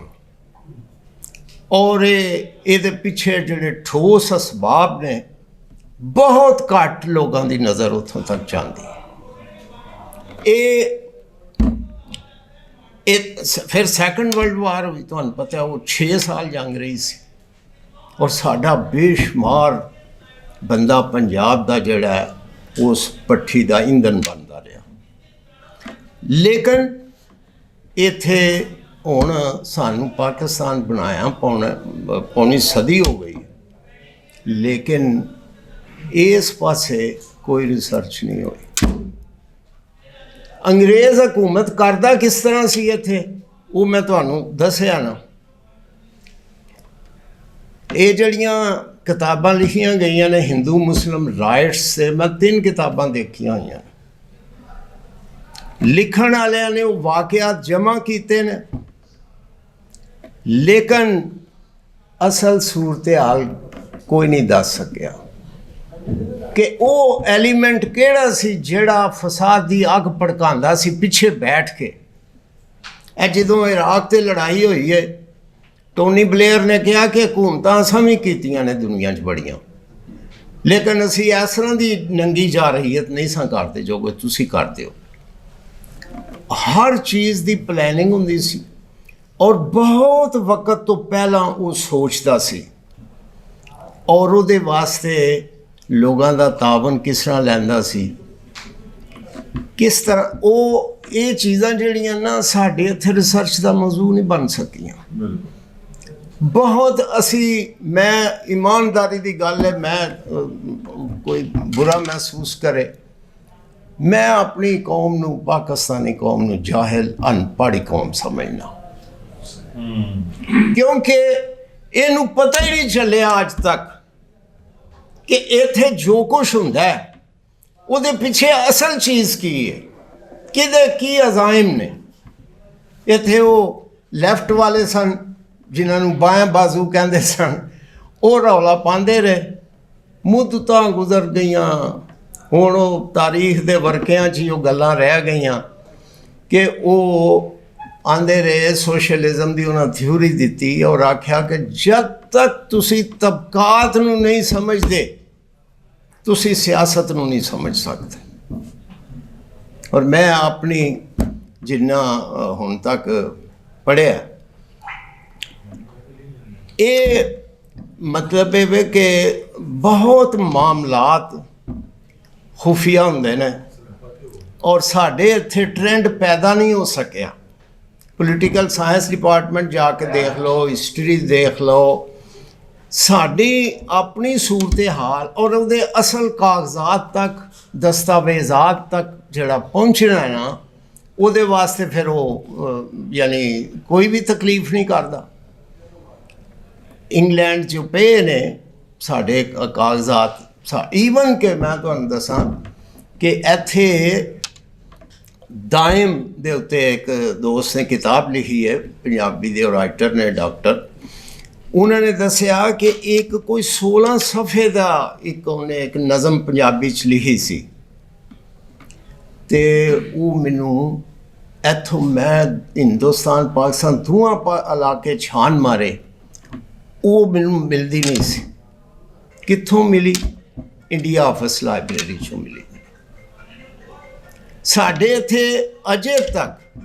और ये पिछे जिहड़े ठोस असबाब ने बहुत घट लोगों की नज़र उत्थों तक जाती है। फिर सैकंड वर्ल्ड वार हुई, तुहानूं पता है वो 6 साल जंग रही सी, और साडा बेशुमार बंदा पंजाब दा जिहड़ा है उस पट्ठी का ईंधन बनता रहा। लेकिन इत्थे हुण सानू पाकिस्तान बनाया पौनी सदी हो गई, लेकिन इस पासे कोई रिसर्च नहीं हुई। अंग्रेज़ हुकूमत करदा किस तरह सी इत्थे, वो मैं तुहानू दस्सिया ना। ये जड़ियाँ ਕਿਤਾਬਾਂ ਲਿਖੀਆਂ ਗਈਆਂ ਨੇ ਹਿੰਦੂ ਮੁਸਲਿਮ ਰਾਈਟਸ 'ਤੇ, ਮੈਂ 3 ਕਿਤਾਬਾਂ ਦੇਖੀਆਂ ਹੋਈਆਂ। ਲਿਖਣ ਵਾਲਿਆਂ ਨੇ ਉਹ ਵਾਕਿਆਤ ਜਮ੍ਹਾਂ ਕੀਤੇ ਨੇ, ਲੇਕਿਨ ਅਸਲ ਸੂਰਤ ਹਾਲ ਕੋਈ ਨਹੀਂ ਦੱਸ ਸਕਿਆ ਕਿ ਉਹ ਐਲੀਮੈਂਟ ਕਿਹੜਾ ਸੀ ਜਿਹੜਾ ਫਸਾਦ ਦੀ ਅੱਗ ਭੜਕਾਉਂਦਾ ਸੀ ਪਿੱਛੇ ਬੈਠ ਕੇ। ਇਹ ਜਦੋਂ ਇਰਾਕ 'ਤੇ ਲੜਾਈ ਹੋਈ ਹੈ, ਟੋਨੀ ਬਲੇਅਰ ਨੇ ਕਿਹਾ ਕਿ ਹਕੂਮਤਾਂ ਅਸਾਂ ਵੀ ਕੀਤੀਆਂ ਨੇ ਦੁਨੀਆ 'ਚ ਬੜੀਆਂ, ਲੇਕਿਨ ਅਸੀਂ ਇਸ ਤਰ੍ਹਾਂ ਦੀ ਨੰਗੀ ਜਾਰਹੀਅਤ ਨਹੀਂ ਸਾਂ ਕਰਦੇ ਜੋ ਕਿ ਤੁਸੀਂ ਕਰਦੇ ਹੋ। ਹਰ ਚੀਜ਼ ਦੀ ਪਲੈਨਿੰਗ ਹੁੰਦੀ ਸੀ ਔਰ ਬਹੁਤ ਵਕਤ ਤੋਂ ਪਹਿਲਾਂ ਉਹ ਸੋਚਦਾ ਸੀ, ਔਰ ਉਹਦੇ ਵਾਸਤੇ ਲੋਕਾਂ ਦਾ ਤਾਵਨ ਕਿਸ ਤਰ੍ਹਾਂ ਲੈਂਦਾ ਸੀ, ਕਿਸ ਤਰ੍ਹਾਂ ਉਹ ਇਹ ਚੀਜ਼ਾਂ ਜਿਹੜੀਆਂ ਨਾ ਸਾਡੇ ਇੱਥੇ ਰਿਸਰਚ ਦਾ ਮੌਜੂ ਨਹੀਂ ਬਣ ਸਕੀਆਂ। ਬਹੁਤ ਅਸੀਂ, ਮੈਂ ਇਮਾਨਦਾਰੀ ਦੀ ਗੱਲ ਹੈ, ਮੈਂ ਕੋਈ ਬੁਰਾ ਮਹਿਸੂਸ ਕਰੇ, ਮੈਂ ਆਪਣੀ ਕੌਮ ਨੂੰ, ਪਾਕਿਸਤਾਨੀ ਕੌਮ ਨੂੰ ਜਾਹਿਲ ਅਨਪੜ੍ਹ ਕੌਮ ਸਮਝਣਾ, ਕਿਉਂਕਿ ਇਹਨੂੰ ਪਤਾ ਹੀ ਨਹੀਂ ਚੱਲਿਆ ਅੱਜ ਤੱਕ ਕਿ ਇੱਥੇ ਜੋ ਕੁਛ ਹੁੰਦਾ ਹੈ ਉਹਦੇ ਪਿੱਛੇ ਅਸਲ ਚੀਜ਼ ਕੀ ਹੈ, ਕਿਹਦੇ ਕੀ ਅਜ਼ਾਇਮ ਨੇ। ਇੱਥੇ ਉਹ ਲੈਫਟ ਵਾਲੇ ਸਨ ਜਿਨ੍ਹਾਂ ਨੂੰ ਬਾਹਾਂ ਬਾਜ਼ੂ ਕਹਿੰਦੇ ਸਨ, ਉਹ ਰੌਲਾ ਪਾਉਂਦੇ ਰਹੇ, ਮੁੱਦਤਾਂ ਗੁਜ਼ਰ ਗਈਆਂ, ਹੁਣ ਉਹ ਤਾਰੀਖ ਦੇ ਵਰਕਿਆਂ 'ਚ ਹੀ ਉਹ ਗੱਲਾਂ ਰਹਿ ਗਈਆਂ ਕਿ ਉਹ ਆਂਦੇ ਰਹੇ ਸੋਸ਼ਲਿਜ਼ਮ ਦੀ ਉਹਨਾਂ ਥਿਊਰੀ ਦਿੱਤੀ ਔਰ ਆਖਿਆ ਕਿ ਜਦ ਤੱਕ ਤੁਸੀਂ ਤਬਕਾਤ ਨੂੰ ਨਹੀਂ ਸਮਝਦੇ ਤੁਸੀਂ ਸਿਆਸਤ ਨੂੰ ਨਹੀਂ ਸਮਝ ਸਕਦੇ। ਔਰ ਮੈਂ ਆਪਣੀ ਜਿੰਨਾ ਹੁਣ ਤੱਕ ਪੜ੍ਹਿਆ, ਇਹ ਮਤਲਬ ਇਹ ਕਿ ਬਹੁਤ ਮਾਮਲਾਤ ਖੁਫੀਆ ਹੁੰਦੇ ਨੇ ਔਰ ਸਾਡੇ ਇੱਥੇ ਟ੍ਰੈਂਡ ਪੈਦਾ ਨਹੀਂ ਹੋ ਸਕਿਆ। ਪੋਲੀਟੀਕਲ ਸਾਇੰਸ ਡਿਪਾਰਟਮੈਂਟ ਜਾ ਕੇ ਦੇਖ ਲਓ, ਹਿਸਟਰੀ ਦੇਖ ਲਓ, ਸਾਡੀ ਆਪਣੀ ਸੂਰਤ ਹਾਲ ਔਰ ਉਹਦੇ ਅਸਲ ਕਾਗਜ਼ਾਤ ਤੱਕ, ਦਸਤਾਵੇਜ਼ਾਤ ਤੱਕ ਜਿਹੜਾ ਪਹੁੰਚਣਾ ਹੈ ਨਾ, ਉਹਦੇ ਵਾਸਤੇ ਫਿਰ ਉਹ ਯਾਨੀ ਕੋਈ ਵੀ ਤਕਲੀਫ ਨਹੀਂ ਕਰਦਾ। ਇੰਗਲੈਂਡ 'ਚ ਪਏ ਨੇ ਸਾਡੇ ਕਾਗਜ਼ਾਤ, ਈਵਨ ਕਿ ਮੈਂ ਤੁਹਾਨੂੰ ਦੱਸਾਂ ਕਿ ਇੱਥੇ ਦਾਇਮ ਦੇ ਉੱਤੇ ਇੱਕ ਦੋਸਤ ਨੇ ਕਿਤਾਬ ਲਿਖੀ ਹੈ, ਪੰਜਾਬੀ ਦੇ ਰਾਈਟਰ ਨੇ, ਡਾਕਟਰ, ਉਹਨਾਂ ਨੇ ਦੱਸਿਆ ਕਿ ਇੱਕ ਕੋਈ 16 ਸਫ਼ੇ ਦਾ ਉਹਨੇ ਇੱਕ ਨਜ਼ਮ ਪੰਜਾਬੀ 'ਚ ਲਿਖੀ ਸੀ, ਅਤੇ ਉਹ ਮੈਨੂੰ ਇੱਥੋਂ, ਮੈਂ ਹਿੰਦੁਸਤਾਨ ਪਾਕਿਸਤਾਨ ਦੋਵਾਂ ਇਲਾਕੇ ਛਾਨ ਮਾਰੇ, ਉਹ ਮੈਨੂੰ ਮਿਲਦੀ ਨਹੀਂ ਸੀ। ਕਿੱਥੋਂ ਮਿਲੀ? ਇੰਡੀਆ ਆਫਿਸ ਲਾਇਬ੍ਰੇਰੀ 'ਚੋਂ ਮਿਲੀ। ਸਾਡੇ ਇੱਥੇ ਅਜੇ ਤੱਕ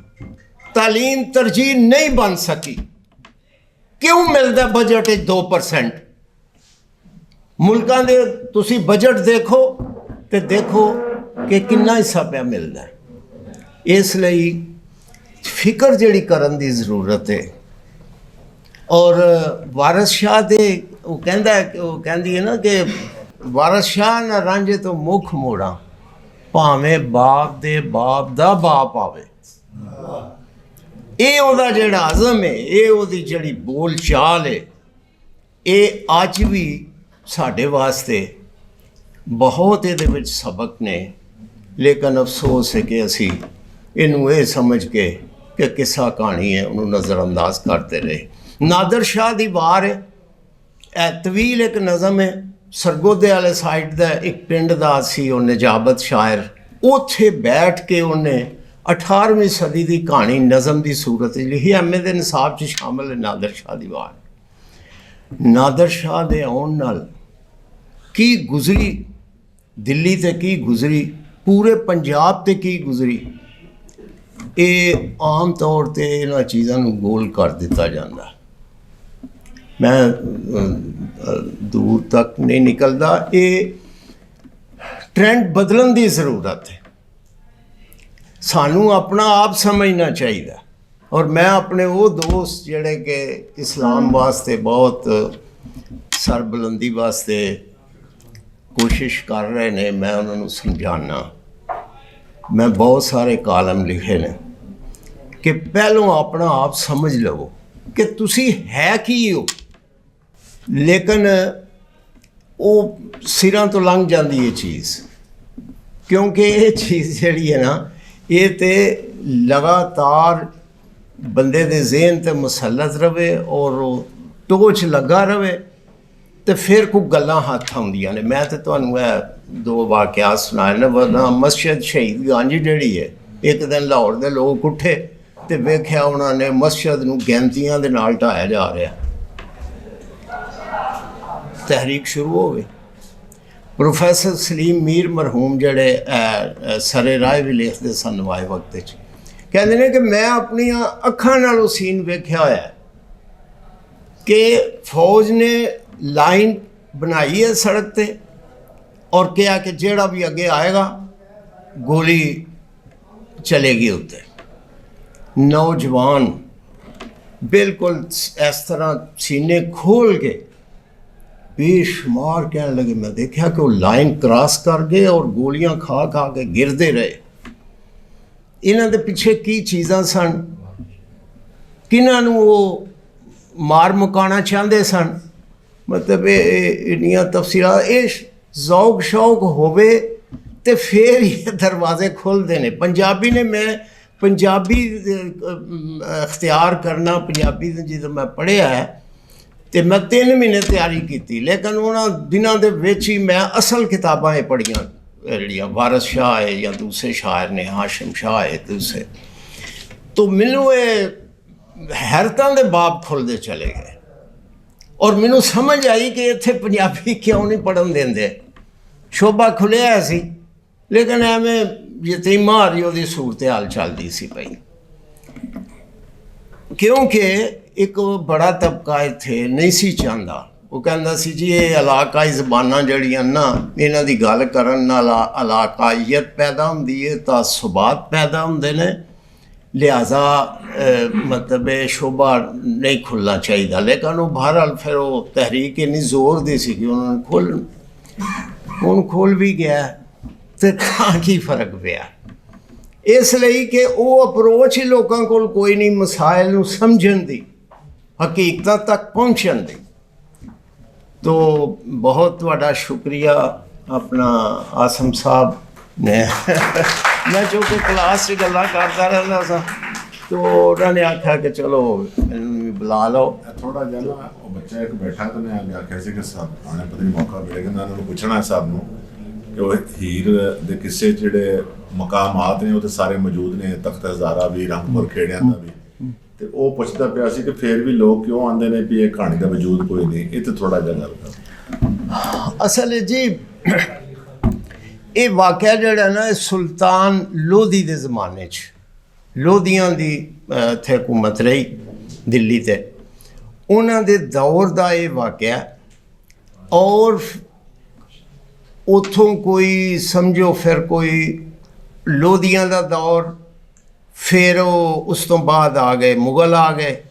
ਤਾਲੀਮ ਤਰਜੀਹ ਨਹੀਂ ਬਣ ਸਕੀ। ਕਿਉਂ ਮਿਲਦਾ ਬਜਟ 'ਚ 2%? ਮੁਲਕਾਂ ਦੇ ਤੁਸੀਂ ਬਜਟ ਦੇਖੋ ਤੇ ਦੇਖੋ ਕਿ ਕਿੰਨਾ ਹਿੱਸਾ ਪਿਆ ਮਿਲਦਾ। ਇਸ ਲਈ ਫਿਕਰ ਜਿਹੜੀ ਕਰਨ ਦੀ ਜ਼ਰੂਰਤ ਹੈ। ਔਰ ਵਾਰਿਸ ਸ਼ਾਹ ਦੇ ਉਹ ਕਹਿੰਦੀ ਹੈ ਨਾ ਕਿ ਵਾਰਿਸ ਸ਼ਾਹ ਨਾ ਰਾਂਝੇ ਤੋਂ ਮੁੱਖ ਮੋੜਾਂ, ਭਾਵੇਂ ਬਾਪ ਦੇ ਬਾਪ ਦਾ ਬਾਪ ਆਵੇ। ਇਹ ਉਹਦਾ ਜਿਹੜਾ ਅਜ਼ਮ ਹੈ, ਇਹ ਉਹਦੀ ਜਿਹੜੀ ਬੋਲ ਚਾਲ ਹੈ, ਇਹ ਅੱਜ ਵੀ ਸਾਡੇ ਵਾਸਤੇ ਬਹੁਤ ਇਹਦੇ ਵਿੱਚ ਸਬਕ ਨੇ। ਲੇਕਿਨ ਅਫਸੋਸ ਹੈ ਕਿ ਅਸੀਂ ਇਹਨੂੰ ਇਹ ਸਮਝ ਕੇ ਕਿ ਕਿੱਸਾ ਕਹਾਣੀ ਹੈ ਉਹਨੂੰ ਨਜ਼ਰਅੰਦਾਜ਼ ਕਰਦੇ ਰਹੇ। ਨਾਦਰ ਸ਼ਾਹ ਦੀ ਵਾਰ ਹੈ, ਇਹ ਤਵੀਲ ਇੱਕ ਨਜ਼ਮ ਹੈ। ਸਰਗੋਦੇ ਵਾਲੇ ਸਾਈਡ ਦਾ ਇੱਕ ਪਿੰਡ ਦਾ ਸੀ ਉਹ ਨਜਾਬਤ ਸ਼ਾਇਰ, ਉੱਥੇ ਬੈਠ ਕੇ ਉਹਨੇ 18ਵੀਂ ਸਦੀ ਦੀ ਕਹਾਣੀ ਨਜ਼ਮ ਦੀ ਸੂਰਤ ਲਿਖੀ। ਐਮਏ ਦੇ ਨਿਸਾਬ 'ਚ ਸ਼ਾਮਲ ਹੈ ਨਾਦਰ ਸ਼ਾਹ ਦੀ ਵਾਰ। ਨਾਦਰ ਸ਼ਾਹ ਦੇ ਆਉਣ ਨਾਲ ਕੀ ਗੁਜ਼ਰੀ ਦਿੱਲੀ ਤੇ ਕੀ ਗੁਜ਼ਰੀ, ਪੂਰੇ ਪੰਜਾਬ ਤੇ ਕੀ ਗੁਜ਼ਰੀ, ਇਹ ਆਮ ਤੌਰ 'ਤੇ ਇਹਨਾਂ ਚੀਜ਼ਾਂ ਨੂੰ ਗੋਲ ਕਰ ਦਿੱਤਾ ਜਾਂਦਾ। ਮੈਂ ਦੂਰ ਤੱਕ ਨਹੀਂ ਨਿਕਲਦਾ। ਇਹ ਟ੍ਰੈਂਡ ਬਦਲਣ ਦੀ ਜ਼ਰੂਰਤ ਹੈ, ਸਾਨੂੰ ਆਪਣਾ ਆਪ ਸਮਝਣਾ ਚਾਹੀਦਾ। ਔਰ ਮੈਂ ਆਪਣੇ ਉਹ ਦੋਸਤ ਜਿਹੜੇ ਕਿ ਇਸਲਾਮ ਵਾਸਤੇ ਬਹੁਤ ਸਰਬੁਲੰਦੀ ਵਾਸਤੇ ਕੋਸ਼ਿਸ਼ ਕਰ ਰਹੇ ਨੇ, ਮੈਂ ਉਹਨਾਂ ਨੂੰ ਸਮਝਾਉਣਾ। ਮੈਂ ਬਹੁਤ ਸਾਰੇ ਕਾਲਮ ਲਿਖੇ ਨੇ ਕਿ ਪਹਿਲੋਂ ਆਪਣਾ ਆਪ ਸਮਝ ਲਵੋ ਕਿ ਤੁਸੀਂ ਹੈ ਕੀ ਹੋ। ਲੇਕਿਨ ਉਹ ਸਿਰਾਂ ਤੋਂ ਲੰਘ ਜਾਂਦੀ ਇਹ ਚੀਜ਼, ਕਿਉਂਕਿ ਇਹ ਚੀਜ਼ ਜਿਹੜੀ ਹੈ ਨਾ ਇਹ ਤੇ ਲਗਾਤਾਰ ਬੰਦੇ ਦੇ ਜ਼ਿਹਨ ਤੇ ਮੁਸੱਲਤ ਰਵੇ ਔਰ ਉਹ ਟੋਚ ਲੱਗਾ ਰਵੇ ਤੇ ਫਿਰ ਕੋਈ ਗੱਲਾਂ ਹੱਥ ਆਉਂਦੀਆਂ ਨੇ। ਮੈਂ ਤੇ ਤੁਹਾਨੂੰ ਇਹ 2 ਵਾਕਿਆ ਸੁਣਾਏ ਨੇ। ਵਰਨਾ ਮਸਜਿਦ ਸ਼ਹੀਦ ਗੰਜ ਜਿਹੜੀ ਹੈ, ਇੱਕ ਦਿਨ ਲਾਹੌਰ ਦੇ ਲੋਕ ਉੱਠੇ ਤੇ ਵੇਖਿਆ ਉਹਨਾਂ ਨੇ ਮਸਜਿਦ ਨੂੰ ਗਿਣਤੀਆਂ ਦੇ ਨਾਲ ਢਾਇਆ ਜਾ ਰਿਹਾ। ਤਹਿਰੀਕ ਸ਼ੁਰੂ ਹੋ ਗਈ। ਪ੍ਰੋਫੈਸਰ ਸਲੀਮ ਮੀਰ ਮਰਹੂਮ ਜਿਹੜੇ ਸਰੇ ਰਾਏ ਵੀ ਲਿਖਦੇ ਸਨ ਨਵਾਏ ਵਕਤ 'ਚ, ਕਹਿੰਦੇ ਨੇ ਕਿ ਮੈਂ ਆਪਣੀਆਂ ਅੱਖਾਂ ਨਾਲ ਉਹ ਸੀਨ ਵੇਖਿਆ ਹੋਇਆ ਕਿ ਫੌਜ ਨੇ ਲਾਈਨ ਬਣਾਈ ਹੈ ਸੜਕ ਤੇ ਔਰ ਕਿਹਾ ਕਿ ਜਿਹੜਾ ਵੀ ਅੱਗੇ ਆਏਗਾ ਗੋਲੀ ਚਲੇਗੀ ਉੱਤੇ। ਨੌਜਵਾਨ ਬਿਲਕੁਲ ਇਸ ਤਰ੍ਹਾਂ ਸੀਨੇ ਖੋਲ ਕੇ ਬੇਸ਼ੁਮਾਰ ਕਹਿਣ ਲੱਗੇ। ਮੈਂ ਦੇਖਿਆ ਕਿ ਉਹ ਲਾਈਨ ਕ੍ਰਾਸ ਕਰ ਗਏ ਔਰ ਗੋਲੀਆਂ ਖਾ ਖਾ ਕੇ ਗਿਰਦੇ ਰਹੇ। ਇਹਨਾਂ ਦੇ ਪਿੱਛੇ ਕੀ ਚੀਜ਼ਾਂ ਸਨ, ਕਿਹਨਾਂ ਨੂੰ ਉਹ ਮਾਰ ਮੁਕਾਉਣਾ ਚਾਹੁੰਦੇ ਸਨ, ਮਤਲਬ ਇਹ ਇੰਨੀਆਂ ਤਫਸੀਲਾਂ। ਇਹ ਜ਼ੌਕ ਸ਼ੌਕ ਹੋਵੇ ਤੇ ਫਿਰ ਇਹ ਦਰਵਾਜ਼ੇ ਖੁੱਲ੍ਹਦੇ ਨੇ। ਪੰਜਾਬੀ ਨੇ, ਮੈਂ ਪੰਜਾਬੀ ਅਖਤਿਆਰ ਕਰਨਾ, ਪੰਜਾਬੀ ਜਦੋਂ ਮੈਂ ਪੜ੍ਹਿਆ ਹੈ ਤੇ ਮੈਂ 3 ਮਹੀਨੇ ਤਿਆਰੀ ਕੀਤੀ, ਲੇਕਿਨ ਉਹਨਾਂ ਦਿਨਾਂ ਦੇ ਵਿੱਚ ਹੀ ਮੈਂ ਅਸਲ ਕਿਤਾਬਾਂ ਇਹ ਪੜ੍ਹੀਆਂ ਜਿਹੜੀਆਂ ਵਾਰਿਸ ਸ਼ਾਹ ਹੈ ਜਾਂ ਦੂਸਰੇ ਸ਼ਾਇਰ ਨੇ, ਹਾਸ਼ਮ ਸ਼ਾਹ ਹੈ ਦੂਸਰੇ। ਤਾਂ ਮੈਨੂੰ ਇਹ ਹੈਰਤਾਂ ਦੇ ਬਾਬ ਖੁੱਲ੍ਹਦੇ ਚਲੇ ਗਏ ਔਰ ਮੈਨੂੰ ਸਮਝ ਆਈ ਕਿ ਇੱਥੇ ਪੰਜਾਬੀ ਕਿਉਂ ਨਹੀਂ ਪੜ੍ਹਨ ਦਿੰਦੇ। ਸ਼ੋਭਾ ਖੁੱਲ੍ਹਿਆ ਸੀ ਲੇਕਿਨ ਐਵੇਂ ਯਤੀਮਾਂ ਹਾਰੀ ਉਹਦੀ ਸੂਰਤ ਹਾਲ ਚੱਲਦੀ ਸੀ ਪਈ, ਕਿਉਂਕਿ ਇੱਕ ਬੜਾ ਤਬਕਾ ਇੱਥੇ ਨਹੀਂ ਸੀ ਚਾਹੁੰਦਾ। ਉਹ ਕਹਿੰਦਾ ਸੀ ਜੀ ਇਹ ਇਲਾਕਾਈ ਜ਼ਬਾਨਾਂ ਜਿਹੜੀਆਂ ਨਾ, ਇਹਨਾਂ ਦੀ ਗੱਲ ਕਰਨ ਨਾਲ ਇਲਾਕਾਈਅਤ ਪੈਦਾ ਹੁੰਦੀ ਹੈ, ਤਾਸੁਬਾਤ ਪੈਦਾ ਹੁੰਦੇ ਨੇ, ਲਿਹਾਜ਼ਾ ਮਤਲਬ ਇਹ ਸ਼ੋਭਾ ਨਹੀਂ ਖੁੱਲ੍ਹਣਾ ਚਾਹੀਦਾ। ਲੇਕਿਨ ਉਹ ਬਹਰਹਾਲ ਫਿਰ ਉਹ ਤਹਿਰੀਕ ਇੰਨੀ ਜ਼ੋਰ ਦੀ ਸੀ ਕਿ ਉਹਨਾਂ ਨੂੰ ਹੁਣ ਖੋਲ੍ਹ ਵੀ ਗਿਆ ਤੇ ਤਾਂ ਕੀ ਫਰਕ ਪਿਆ। ਇਸ ਲਈ ਕਿ ਉਹ ਅਪਰੋਚ ਹੀ ਲੋਕਾਂ ਕੋਲ ਕੋਈ ਨਹੀਂ ਮਸਾਇਲ ਨੂੰ ਸਮਝਣ ਦੀ, ਹਕੀਕਤਾਂ ਤੱਕ ਪਹੁੰਚਣ ਦੀ। ਤੋ ਬਹੁਤ ਤੁਹਾਡਾ ਸ਼ੁਕਰੀਆ ਆਪਣਾ ਆਸਮ ਸਾਹਿਬ ਨੇ। ਮੈਂ ਜੋ ਕਿ ਕਲਾਸ 'ਚ ਗੱਲਾਂ ਕਰਦਾ ਰਹਿੰਦਾ ਸਾਂ ਤੋ ਉਹਨਾਂ ਨੇ ਆਖਿਆ ਕਿ ਚਲੋ ਇਹਨੂੰ ਵੀ ਬੁਲਾ ਲਓ।
ਥੋੜਾ ਜਿਹਾ ਨਾ ਉਹ ਬੱਚਾ ਇੱਕ ਬੈਠਾ ਤੇ ਨੇ ਆ ਆਖਿਆ ਸੀ ਕਿ ਸਾਹਿਬ ਆਣੇ ਪਤਾ ਨਹੀਂ ਮੌਕਾ ਮਿਲੇਗਾ ਨਾ ਉਹਨਾਂ ਨੂੰ ਪੁੱਛਣਾ ਸਾਹਿਬ ਨੂੰ ਕਿ ਉਹ ਹੀਰ ਦੇ ਕਿਸੇ ਜਿਹੜੇ ਮਕਾਮਾਤ ਨੇ ਉਹ ਤੇ ਸਾਰੇ ਮੌਜੂਦ ਨੇ, ਤਖਤ ਹਜ਼ਾਰਾ ਵੀ, ਰੰਗਪੁਰ ਖੇੜਿਆਂ ਦਾ ਵੀ। ਤੇ ਉਹ ਪੁੱਛਦਾ ਪਿਆ ਸੀ ਕਿ ਫਿਰ ਵੀ ਲੋਕ ਕਿਉਂ ਆਉਂਦੇ ਨੇ ਵੀ ਇਹ ਕਹਾਣੀ ਦਾ ਵਜੂਦ ਕੋਈ ਨਹੀਂ। ਇਹ ਤੇ ਥੋੜਾ ਜਿਹਾ ਗੱਲ ਕਰ।
ਅਸਲ ਜੀ ਇਹ ਵਾਕਿਆ ਜਿਹੜਾ ਨਾ ਇਹ ਸੁਲਤਾਨ ਲੋਧੀ ਦੇ ਜ਼ਮਾਨੇ 'ਚ, ਲੋਧੀਆਂ ਦੀ ਇੱਥੇ ਹਕੂਮਤ ਰਹੀ ਦਿੱਲੀ ਤੇ, ਉਹਨਾਂ ਦੇ ਦੌਰ ਦਾ ਇਹ ਵਾਕਿਆ। ਔਰ ਉੱਥੋਂ ਕੋਈ ਸਮਝੋ ਫਿਰ ਕੋਈ ਲੋਧੀਆਂ ਦਾ ਦੌਰ, ਫਿਰ ਉਹ ਉਸ ਤੋਂ ਬਾਅਦ ਆ ਗਏ ਮੁਗਲ, ਆ ਗਏ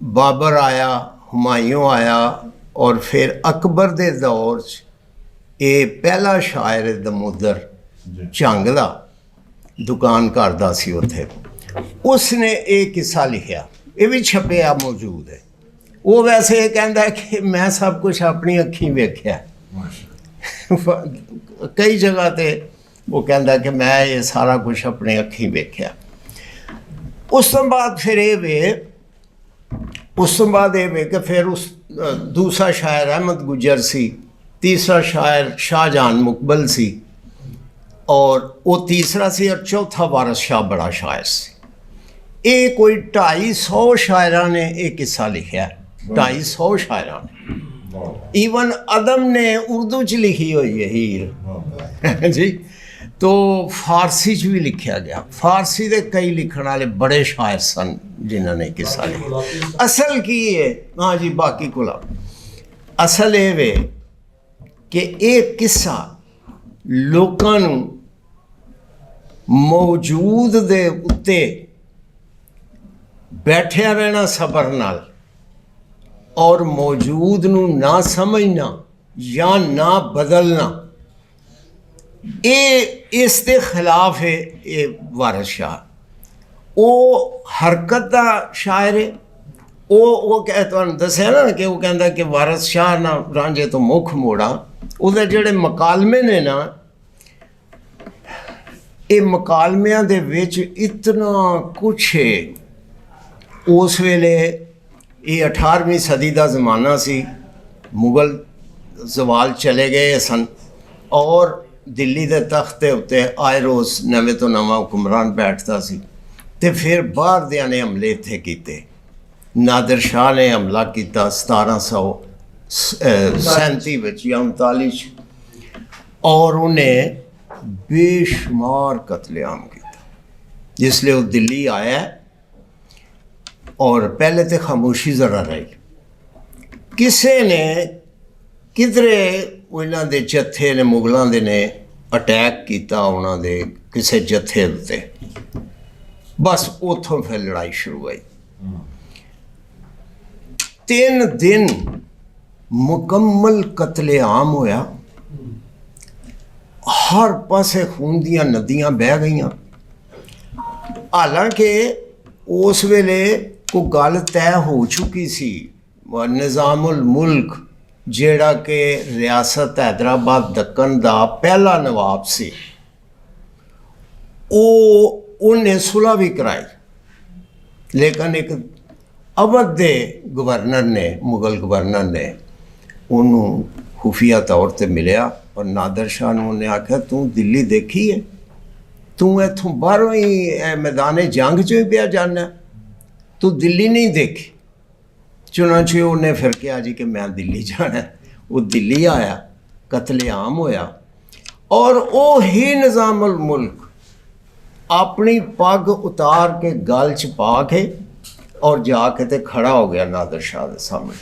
ਬਾਬਰ ਆਇਆ, ਹੁਮਾਯੂੰ ਆਇਆ ਔਰ ਫਿਰ ਅਕਬਰ ਦੇ ਦੌਰ 'ਚ ਇਹ ਪਹਿਲਾ ਸ਼ਾਇਰ ਦਮੋਦਰ ਝੰਗ ਦਾ ਦੁਕਾਨ ਕਰਦਾ ਸੀ ਉੱਥੇ, ਉਸਨੇ ਇਹ ਕਿੱਸਾ ਲਿਖਿਆ, ਇਹ ਵੀ ਛਪਿਆ ਮੌਜੂਦ ਹੈ। ਉਹ ਵੈਸੇ ਇਹ ਕਹਿੰਦਾ ਕਿ ਮੈਂ ਸਭ ਕੁਝ ਆਪਣੀ ਅੱਖੀਂ ਵੇਖਿਆ। ਕਈ ਜਗ੍ਹਾ ਤੇ ਉਹ ਕਹਿੰਦਾ ਕਿ ਮੈਂ ਇਹ ਸਾਰਾ ਕੁਝ ਆਪਣੇ ਅੱਖੀਂ ਵੇਖਿਆ। ਉਸ ਤੋਂ ਬਾਅਦ ਫਿਰ ਇਹ ਵੇ ਕਿ ਫਿਰ ਉਸ ਦੂਸਰਾ ਸ਼ਾਇਰ ਅਹਿਮਦ ਗੁਜਰ ਸੀ, ਤੀਸਰਾ ਸ਼ਾਇਰ ਸ਼ਾਹਜਹਾਨ ਮੁਕਬਲ ਸੀ ਔਰ ਉਹ ਤੀਸਰਾ ਸੀ, ਔਰ ਚੌਥਾ ਵਾਰਿਸ ਸ਼ਾਹ ਬੜਾ ਸ਼ਾਇਰ ਸੀ। ਇਹ ਕੋਈ 250 ਸ਼ਾਇਰਾਂ ਨੇ ਇਹ ਕਿੱਸਾ ਲਿਖਿਆ, 250 ਸ਼ਾਇਰਾਂ ਨੇ। ਈਵਨ ਅਦਮ ਨੇ ਉਰਦੂ 'ਚ ਲਿਖੀ ਹੋਈ ਹੈ ਹੀਰ ਜੀ, ਤੋ ਫਾਰਸੀ 'ਚ ਵੀ ਲਿਖਿਆ ਗਿਆ। ਫਾਰਸੀ ਦੇ ਕਈ ਲਿਖਣ ਵਾਲੇ ਬੜੇ ਸ਼ਾਇਰ ਸਨ ਜਿਨ੍ਹਾਂ ਨੇ ਕਿੱਸਾ ਲਿਖਿਆ। ਅਸਲ ਕੀ ਹੈ, ਹਾਂ ਜੀ ਬਾਕੀ ਕੋਲ ਅਸਲ ਇਹ ਵੇ ਕਿ ਇਹ ਕਿੱਸਾ ਲੋਕਾਂ ਨੂੰ ਮੌਜੂਦ ਦੇ ਉੱਤੇ ਬੈਠਿਆ ਰਹਿਣਾ ਸਬਰ ਨਾਲ ਔਰ ਮੌਜੂਦ ਨੂੰ ਨਾ ਸਮਝਣਾ ਜਾਂ ਨਾ ਬਦਲਣਾ, ਇਹ ਇਸ ਦੇ ਖਿਲਾਫ ਹੈ। ਇਹ ਵਾਰਿਸ ਸ਼ਾਹ ਉਹ ਹਰਕਤ ਦਾ ਸ਼ਾਇਰ ਹੈ, ਉਹ ਕਹਿ ਤੁਹਾਨੂੰ ਦੱਸਿਆ ਨਾ ਕਿ ਉਹ ਕਹਿੰਦਾ ਕਿ ਵਾਰਸ ਸ਼ਾਹ ਨਾ ਰਾਂਝੇ ਤੋਂ ਮੁੱਖ ਮੋੜਾ। ਉਹਦੇ ਜਿਹੜੇ ਮਕਾਲਮੇ ਨੇ ਨਾ, ਇਹ ਮਕਾਲਮਿਆਂ ਦੇ ਵਿੱਚ ਇਤਨਾ ਕੁਛ ਹੈ। ਉਸ ਵੇਲੇ ਇਹ 18ਵੀਂ ਸਦੀ ਦਾ ਜ਼ਮਾਨਾ ਸੀ, ਮੁਗਲ ਜ਼ਵਾਲ ਚਲੇ ਗਏ ਸਨ ਔਰ ਦਿੱਲੀ ਦੇ ਤਖਤ ਦੇ ਉੱਤੇ ਆਏ ਰੋਜ਼ ਨਵੇਂ ਤੋਂ ਨਵਾਂ ਹੁਕਮਰਾਨ ਬੈਠਦਾ ਸੀ। ਤੇ ਫਿਰ ਬਾਹਰ ਦਿਆਂ ਨੇ ਹਮਲੇ ਇੱਥੇ ਕੀਤੇ। ਨਾਦਰ ਸ਼ਾਹ ਨੇ ਹਮਲਾ ਕੀਤਾ 1737 ਵਿੱਚ ਜਾਂ 39 'ਚ, ਔਰ ਉਹਨੇ ਬੇਸ਼ੁਮਾਰ ਕਤਲੇਆਮ ਕੀਤਾ। ਜਿਸ ਲਈ ਉਹ ਦਿੱਲੀ ਆਇਆ ਔਰ ਪਹਿਲੇ ਤੇ ਖਾਮੋਸ਼ੀ ਜ਼ਰਾ ਰਹੀ, ਕਿਸੇ ਨੇ ਕਿਧਰੇ ਉਹਨਾਂ ਦੇ ਜੱਥੇ ਨੇ, ਮੁਗਲਾਂ ਦੇ ਨੇ ਅਟੈਕ ਕੀਤਾ ਉਹਨਾਂ ਦੇ ਕਿਸੇ ਜੱਥੇ ਉੱਤੇ। ਬਸ ਉੱਥੋਂ ਫਿਰ ਲੜਾਈ ਸ਼ੁਰੂ ਹੋਈ। 3 ਦਿਨ ਮੁਕੰਮਲ ਕਤਲੇਆਮ ਹੋਇਆ। ਹਰ ਪਾਸੇ ਖੂਨ ਦੀਆਂ ਨਦੀਆਂ ਬਹਿ ਗਈਆਂ। ਹਾਲਾਂਕਿ ਉਸ ਵੇਲੇ ਕੋਈ ਗੱਲ ਤੈਅ ਹੋ ਚੁੱਕੀ ਸੀ। ਨਿਜ਼ਾਮੁਲ ਮੁਲਕ ਜਿਹੜਾ ਕਿ ਰਿਆਸਤ ਹੈਦਰਾਬਾਦ ਦੱਕਣ ਦਾ ਪਹਿਲਾ ਨਵਾਬ ਸੀ, ਉਹਨੇ ਸੁਲ੍ਹਾ ਵੀ ਕਰਾਈ। ਲੇਕਿਨ ਇੱਕ ਅਵਧ ਦੇ ਗਵਰਨਰ ਨੇ, ਮੁਗਲ ਗਵਰਨਰ ਨੇ ਉਹਨੂੰ ਖੁਫੀਆ ਤੌਰ 'ਤੇ ਮਿਲਿਆ ਔਰ ਨਾਦਰ ਸ਼ਾਹ ਨੂੰ ਉਹਨੇ ਆਖਿਆ, ਤੂੰ ਦਿੱਲੀ ਦੇਖੀ ਹੈ? ਤੂੰ ਇੱਥੋਂ ਬਾਹਰੋਂ ਹੀ ਮੈਦਾਨੇ ਜੰਗ 'ਚੋਂ ਹੀ ਪਿਆ ਜਾਣਾ, ਤੂੰ ਦਿੱਲੀ ਨਹੀਂ ਦੇਖੀ। ਚੁਣਾਂਚੇ ਉਹਨੇ ਫਿਰ ਕਿਹਾ ਜੀ ਕਿ ਮੈਂ ਦਿੱਲੀ ਜਾਣਾ। ਉਹ ਦਿੱਲੀ ਆਇਆ, ਕਤਲੇਆਮ ਹੋਇਆ ਔਰ ਉਹ ਹੀ ਨਿਜ਼ਾਮੁਲ ਮੁਲਕ ਆਪਣੀ ਪੱਗ ਉਤਾਰ ਕੇ ਗਲ 'ਚ ਪਾ ਕੇ ਔਰ ਜਾ ਕੇ ਤੇ ਖੜਾ ਹੋ ਗਿਆ ਨਾਦਰ ਸ਼ਾਹ ਦੇ ਸਾਹਮਣੇ।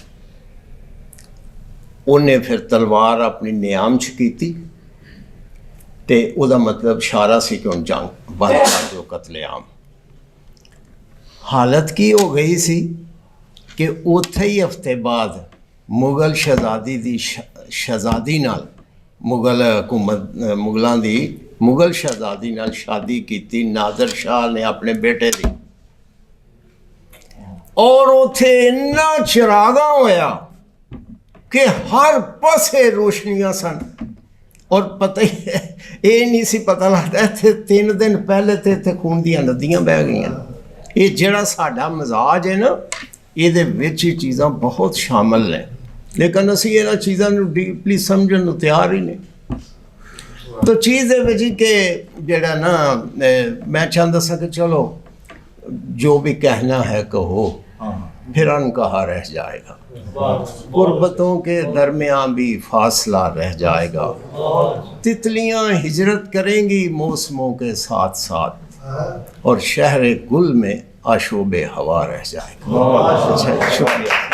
ਉਹਨੇ ਫਿਰ ਤਲਵਾਰ ਆਪਣੀ ਨਿਆਮ 'ਚ ਕੀਤੀ ਤੇ ਉਹਦਾ ਮਤਲਬ ਇਸ਼ਾਰਾ ਸੀ ਕਿ ਹੁਣ ਜੰਗ ਬੰਦ ਕਰ ਦਿਓ, ਕਤਲੇਆਮ। ਹਾਲਤ ਕੀ ਹੋ ਗਈ ਸੀ ਕਿ ਉੱਥੇ ਹੀ ਹਫ਼ਤੇ ਬਾਅਦ ਮੁਗਲ ਸ਼ਹਿਜ਼ਾਦੀ ਦੀ ਸ਼ਹਿਜ਼ਾਦੀ ਨਾਲ ਮੁਗਲਾਂ ਦੀ ਮੁਗਲ ਸ਼ਹਿਜ਼ਾਦੀ ਨਾਲ ਸ਼ਾਦੀ ਕੀਤੀ ਨਾਦਰ ਸ਼ਾਹ ਨੇ ਆਪਣੇ ਬੇਟੇ ਦੀ। ਔਰ ਉੱਥੇ ਇੰਨਾ ਚਿਰਾਗਾ ਹੋਇਆ ਕਿ ਹਰ ਪਾਸੇ ਰੋਸ਼ਨੀਆਂ ਸਨ। ਔਰ ਪਤਾ ਹੀ ਇਹ ਨਹੀਂ ਸੀ ਪਤਾ ਲੱਗਦਾ ਇੱਥੇ 3 ਦਿਨ ਪਹਿਲੇ ਤੇ ਇੱਥੇ ਖੂਨ ਦੀਆਂ ਨਦੀਆਂ ਬਹਿ ਗਈਆਂ। ਇਹ ਜਿਹੜਾ ਸਾਡਾ ਮਜ਼ਾਜ ਹੈ ਨਾ, ਇਹਦੇ ਵਿੱਚ ਹੀ ਚੀਜ਼ਾਂ ਬਹੁਤ ਸ਼ਾਮਲ ਨੇ, ਲੇਕਿਨ ਅਸੀਂ ਇਹਨਾਂ ਚੀਜ਼ਾਂ ਨੂੰ ਡੀਪਲੀ ਸਮਝਣ ਨੂੰ ਤਿਆਰ ਹੀ ਨਹੀਂ। ਤਾਂ ਚੀਜ਼ ਇਹ ਵਜੀ ਕਿ ਜਿਹੜਾ ਨਾ ਮੈਂ ਚਾਹੁੰਦਾ ਸਾਂ ਕਿ ਚਲੋ ਜੋ ਵੀ कहना है कहो, फिर अनकहा रह जाएगा, गुर्बतों के दरमियान भी फासला रह जाएगा, तितलियां हिजरत करेंगी मौसमों के साथ साथ, और शहर गुल में आशोबे हवा रह जाएगा। अच्छा, शुक्रिया।